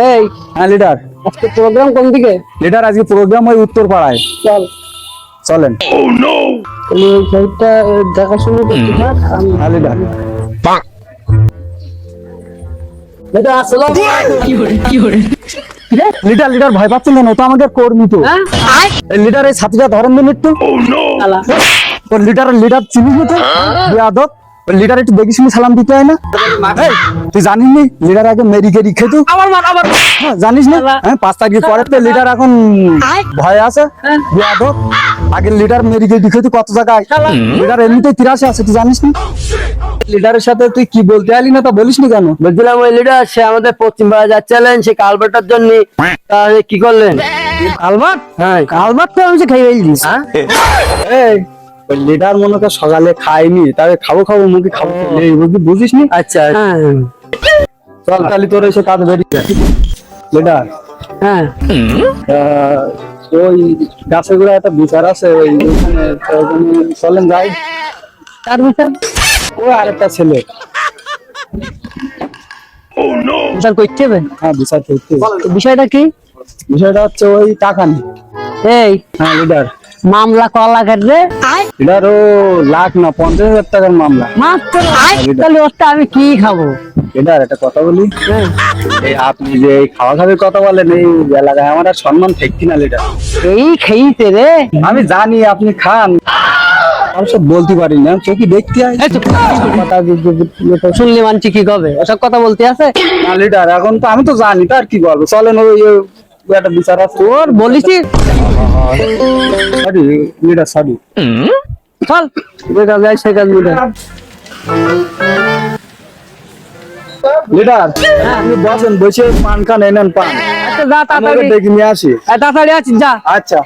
এই হ্যাঁ লিডার। আজকে প্রোগ্রাম কোন দিকে? লিডার আজকে প্রোগ্রাম ওই উত্তর পাড়ায়, চল চলেন। তুমি ওই সাইডটা দেখাশোনা করতে থাক। হ্যাঁ লিডার। এটা আসলে লিডার লিডার ভয় পাচ্ছেন কেন? ও তো আমাদের কর্মী তো। লিডার এই ছাত্রীটা ধরেন দিন একটু। ওর লিডার চিনিস না তো? বেয়াদব। ওর লিডার একটু দেখি শুনে সালাম দিতে হয় না? এই, তুই জানিস নি লিডার আগে মেরি গেরি খেত? হ্যাঁ, জানিস না? হ্যাঁ, 5 তারিখের পরে তো লিডার এখন ভয় আছে। বেয়াদব। আগে লিডার মেরি গেরি খেত কত জায়গায়। লিডার এমনিতেই 83 আছে, তুই জানিস না? লিডারের সাথে তুই কি বলতে আলি না তা বলিস নি কেন? বলছিলাম ওই লিডার সে আমাদের পশ্চিম পাড়া যাচ্ছিলেন, সে কালভার্টার জন্য তাহলে কি করলেন? আলবাত হ্যাঁ আলবাত তো আমি যে খাই ফেলছিস। এই ওই লিডার মনে কর সকালে খাইনি, তবে খাবো খাবো মুখে খাবো, এই বুঝিস নি? আচ্ছা হ্যাঁ চল তাহলে তোর এসে কাজ বেরিয়ে লিডার। হ্যাঁ ওই গাছের গোড়ায় একটা বিচার আছে, ওই ওখানে তো ওখানে চলেন যাই। তার বিচার ও আরেকটা ছেলে। বিচার করতে হবে। হ্যাঁ বিচার করতে হবে। তো বিষয়টা কি? বিষয়টা হচ্ছে ওই টাকা নেই। এই হ্যাঁ লিডার। মামলা ক লাখের রে? লিডার ও লাখ না 50,000 টাকার মামলা। মাত্র তাহলে ওটা আমি কি খাবো? লিডার একটা কথা বলি, এই আপনি যে এই খাওয়া খাওয়ার কথা বলেন এই এলাকায় আমার আর সম্মান থাকছি না লিডার। এই খেয়েছে রে। আমি জানি আপনি খান, আমি সব বলতে পারি না, চোখে দেখতে হয়। শুনলে মানছি কি কবে? ওসব কথা বলতে আছে না লিডার, এখন তো আমি তো জানি তার কি বলবো, চলেন ওই ওই একটা বিচার আছে। তোর বলিছি সরি লিডার, সরি। চল যে কাজ যায় সে কাজ লিডার। লিডার আপনি বসেন, বসে পান খান, এনেন পান। আচ্ছা যা আমি তাড়াতাড়ি, ওকে ডেকে নিয়ে আসি। তাড়াতাড়ি আছিস যা। আচ্ছা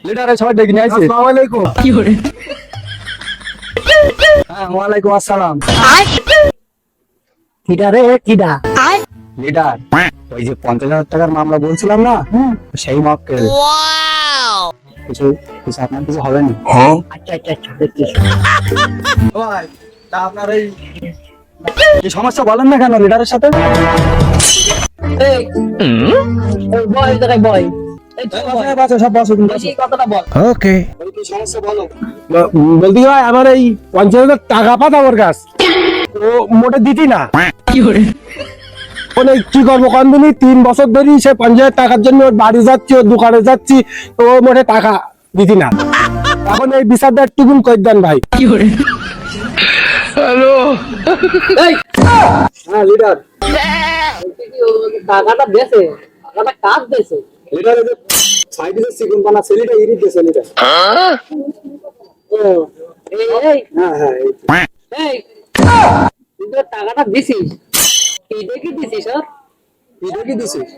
লিডার সবাই ডেকে নিয়ে আসি। আসসালামু আলাইকুম। হ্যাঁ ওয়ালাইকুম আসসালাম। কিডা রে কিডা? লিডার ওই যে 50,000 টাকার মামলা বলছিলাম না, সেই মক্কেল। কিছু কিছু আপনার কিছু হবে না? আচ্ছা আচ্ছা আচ্ছা দেখতেছি। ভাই তা আপনার এই কি সমস্যা বলেন না কেন লিডারের সাথে? এই বয় জায়গায় বয়। এই তো বয়। সব বসো তুমি বসো। এই কথাটা বল। ওকে কি সমস্যা বলো? বলতে ভাই আমার এই 50,000 টাকা পাতা ওর কাছ ও মোটে দিতি না। মানে কি করবো কন্দিনী 3 বছর ধরে সে 50,000 টাকার জন্য ওর বাড়ি যাচ্ছি, ওর দোকানে যাচ্ছি, ও মোটে টাকা দিতি না। এখন এই বিচারটা একটু কই দেন ভাই। এই হ্যাঁ লিডার। টাকাটা দেছে, টাকাটা কাজ দেছে। লিডার এই যে সাইডে যে সিগুন পানা ছেলেটা ইরিট দিয়েছে লিডার। ও এই এই হ্যাঁ হ্যাঁ এই তো। এই তুই তো টাকাটা দিছিস, এইটা কি দিছিস? এটা কি দিছিস?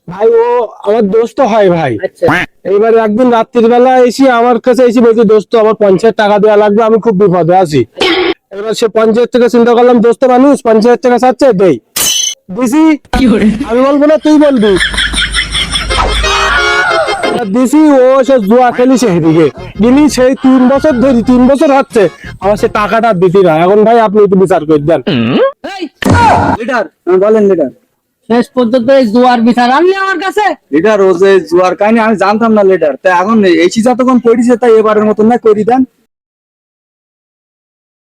ভাই ও আমার দোস্ত হয় ভাই। আচ্ছা এইবারে একদিন রাত্রির বেলা এসে আমার কাছে এসে বলছে দোস্ত আমার 50,000 টাকা দেওয়া লাগবে, আমি খুব বিপদে আছি। এবার সে 50,000 টাকা চিন্তা করলাম দোস্ত মানুষ 50,000 টাকা চাচ্ছে দেই দিছি। আমি বলবো না তুই বলবি দিছি। ও সে জুয়া খেলি সেদিকে দিলি সেই 3 বছর ধরি 3 বছর হচ্ছে আমার সে টাকাটা দিতি না। এখন ভাই আপনি একটু বিচার করে দেন। এই লিডার বলেন লিডার। শেষ পর্যন্ত এই জুয়ার বিচার আনলি আমার কাছে? লিডার ও যে জুয়ার কাহিনী আমি জানতাম না লিডার, তাই এখন এসি যতক্ষণ পড়িছে তাই এবারের মতন না করি দেন।